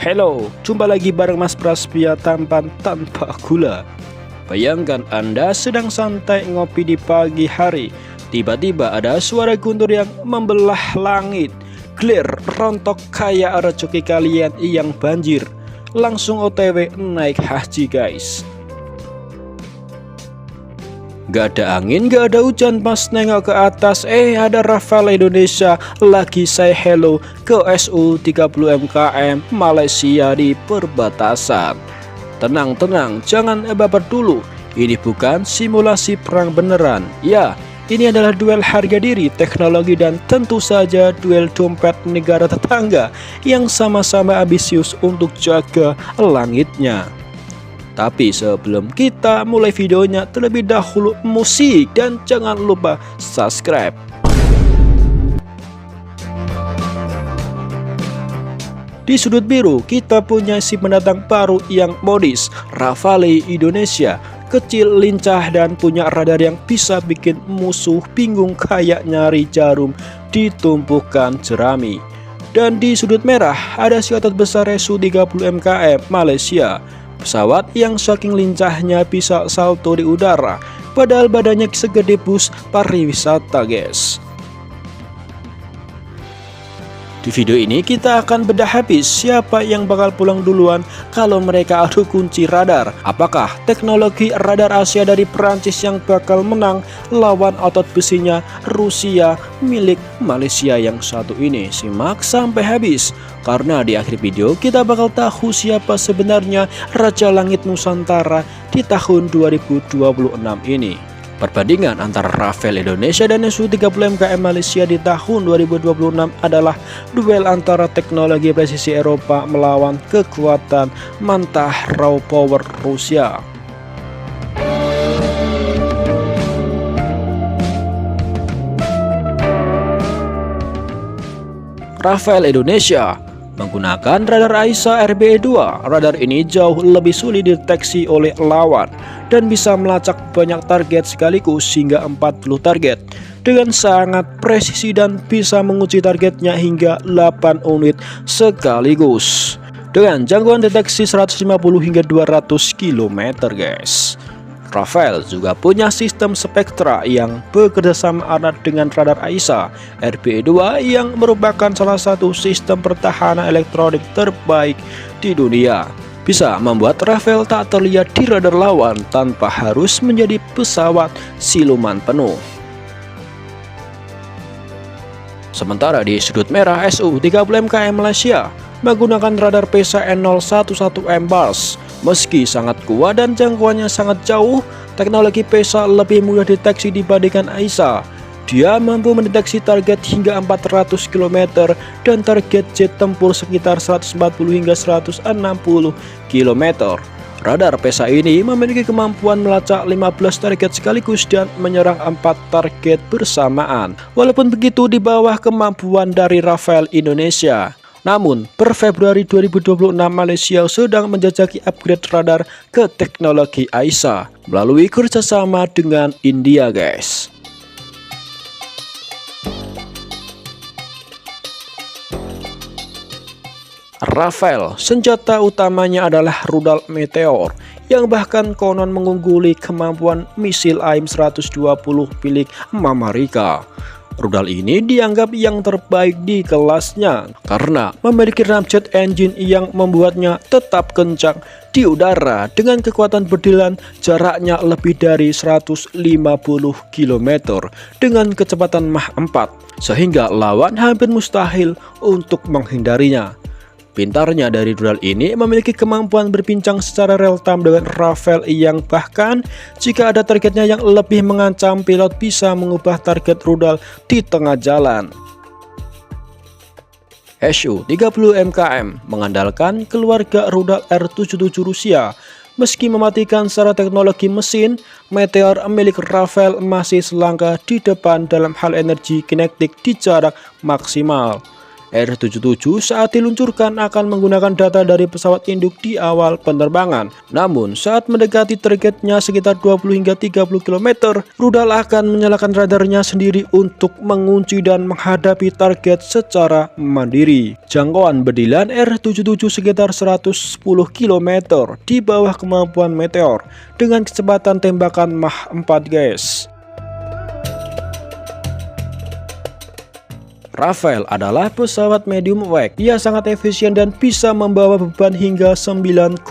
Hello, jumpa lagi bareng Mas Praspia tampan tanpa gula. Bayangkan Anda sedang santai ngopi di pagi hari, tiba-tiba ada suara guntur yang membelah langit. Clear, rontok kayak rezeki kalian yang banjir. Langsung OTW naik haji guys. Gak ada angin, gak ada hujan, pas nengok ke atas ada Rafael Indonesia lagi say hello ke SU 30 MKM Malaysia di perbatasan. Tenang, jangan baper dulu. Ini bukan simulasi perang beneran. Ya, ini adalah duel harga diri, teknologi, dan tentu saja duel dompet negara tetangga yang sama-sama ambisius untuk jaga langitnya. Tapi sebelum kita mulai videonya, terlebih dahulu musik dan jangan lupa subscribe. Di sudut biru kita punya si pendatang baru yang modis, Rafael Indonesia. Kecil, lincah, dan punya radar yang bisa bikin musuh bingung kayak nyari jarum di tumpukan jerami. Dan di sudut merah ada si otot besar SU 30 MKM Malaysia. Pesawat yang saking lincahnya bisa salto di udara, padahal badannya segede bus pariwisata guys. Di video ini kita akan bedah habis siapa yang bakal pulang duluan kalau mereka adu kunci radar. Apakah teknologi radar Asia dari Perancis yang bakal menang lawan otot besinya Rusia milik Malaysia yang satu ini? Simak sampai habis, karena di akhir video kita bakal tahu siapa sebenarnya Raja Langit Nusantara di tahun 2026 ini. Perbandingan antara Rafael Indonesia dan SU 30 MKM Malaysia di tahun 2026 adalah duel antara teknologi presisi Eropa melawan kekuatan mantah raw power Rusia. Rafael Indonesia menggunakan radar AISA RBE2. Radar ini jauh lebih sulit dideteksi oleh lawan dan bisa melacak banyak target sekaligus hingga 40 target dengan sangat presisi dan bisa menguji targetnya hingga 8 unit sekaligus dengan jangkauan deteksi 150 hingga 200 km guys. Rafael juga punya sistem spektra yang bekerja sama erat dengan radar AISA RBE2 yang merupakan salah satu sistem pertahanan elektronik terbaik di dunia. Bisa membuat Rafael tak terlihat di radar lawan tanpa harus menjadi pesawat siluman penuh. Sementara di sudut merah SU 30 MKM Malaysia menggunakan radar PESA N011M BARS. Meski sangat kuat dan jangkauannya sangat jauh, teknologi PESA lebih mudah deteksi dibandingkan AISA. Dia mampu mendeteksi target hingga 400 km dan target jet tempur sekitar 140 hingga 160 km. Radar PESA ini memiliki kemampuan melacak 15 target sekaligus dan menyerang 4 target bersamaan. Walaupun begitu di bawah kemampuan dari Rafael Indonesia. Namun, per Februari 2026 Malaysia sedang menjajaki upgrade radar ke teknologi AISA melalui kerjasama dengan India guys. Rafael, senjata utamanya adalah rudal Meteor yang bahkan konon mengungguli kemampuan misil AIM-120 milik Amerika. Rudal ini dianggap yang terbaik di kelasnya karena memiliki ramjet engine yang membuatnya tetap kencang di udara dengan kekuatan berdilan jaraknya lebih dari 150 km dengan kecepatan Mach 4 sehingga lawan hampir mustahil untuk menghindarinya. Pintarnya dari rudal ini memiliki kemampuan berbincang secara real time dengan Rafael yang bahkan jika ada targetnya yang lebih mengancam, pilot bisa mengubah target rudal di tengah jalan. SU 30 MKM mengandalkan keluarga rudal R-77 Rusia. Meski mematikan secara teknologi mesin, Meteor milik Rafael masih selangkah di depan dalam hal energi kinetik di jarak maksimal. R-77 saat diluncurkan akan menggunakan data dari pesawat induk di awal penerbangan. Namun saat mendekati targetnya sekitar 20 hingga 30 km, rudal akan menyalakan radarnya sendiri untuk mengunci dan menghadapi target secara mandiri. Jangkauan bedilan R-77 sekitar 110 km di bawah kemampuan Meteor dengan kecepatan tembakan Mach 4 guys. Rafale adalah pesawat medium wake. Ia sangat efisien dan bisa membawa beban hingga 9,5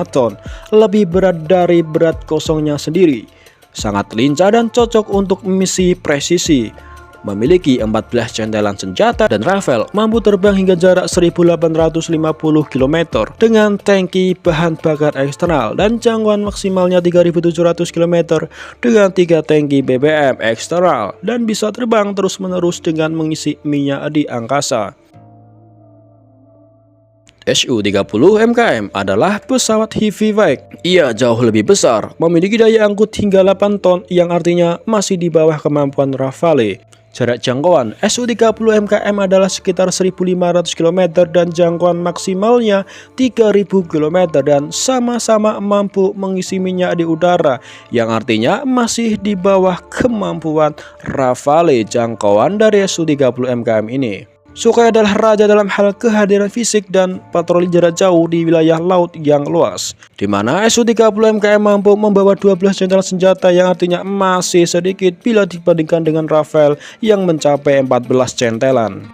ton, lebih berat dari berat kosongnya sendiri. Sangat lincah dan cocok untuk misi presisi. Memiliki 14 centelan senjata dan Rafale mampu terbang hingga jarak 1850 km dengan tangki bahan bakar eksternal dan jangkauan maksimalnya 3700 km dengan 3 tangki BBM eksternal dan bisa terbang terus-menerus dengan mengisi minyak di angkasa. Su-30 MKM adalah pesawat heavyweight. Ia jauh lebih besar, memiliki daya angkut hingga 8 ton yang artinya masih di bawah kemampuan Rafale. Jarak jangkauan Su-30 MKM adalah sekitar 1500 km dan jangkauan maksimalnya 3000 km dan sama-sama mampu mengisi minyak di udara yang artinya masih di bawah kemampuan Rafale jangkauan dari Su-30 MKM ini. Sukhoi adalah raja dalam hal kehadiran fisik dan patroli jarak jauh di wilayah laut yang luas, di mana Su-30 MKM mampu membawa 12 centelan senjata yang artinya masih sedikit bila dibandingkan dengan Rafale yang mencapai 14 centelan.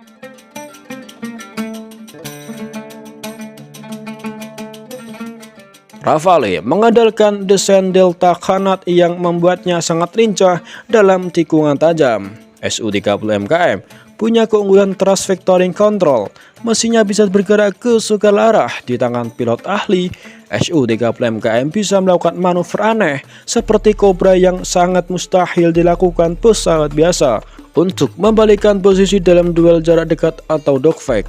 Rafale mengandalkan desain delta kanat yang membuatnya sangat lincah dalam tikungan tajam. Su-30 MKM punya keunggulan thrust vectoring control. Mesinnya bisa bergerak ke segala arah di tangan pilot ahli. Su-30 MKM bisa melakukan manuver aneh seperti Cobra yang sangat mustahil dilakukan pesawat biasa untuk membalikkan posisi dalam duel jarak dekat atau dogfight.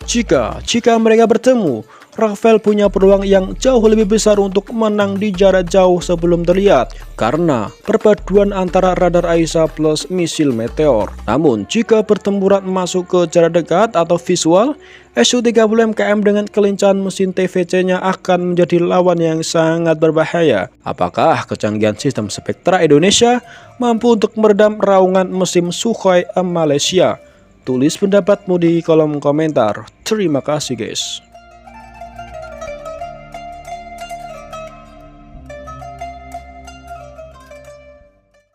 Jika mereka bertemu, Rafale punya peluang yang jauh lebih besar untuk menang di jarak jauh sebelum terlihat karena perpaduan antara radar AESA plus misil Meteor. Namun jika pertempuran masuk ke jarak dekat atau visual, Su-30 MKM dengan kelincahan mesin TVC-nya akan menjadi lawan yang sangat berbahaya. Apakah kecanggihan sistem Spektra Indonesia mampu untuk meredam raungan mesin Sukhoi Malaysia? Tulis pendapatmu di kolom komentar. Terima kasih guys.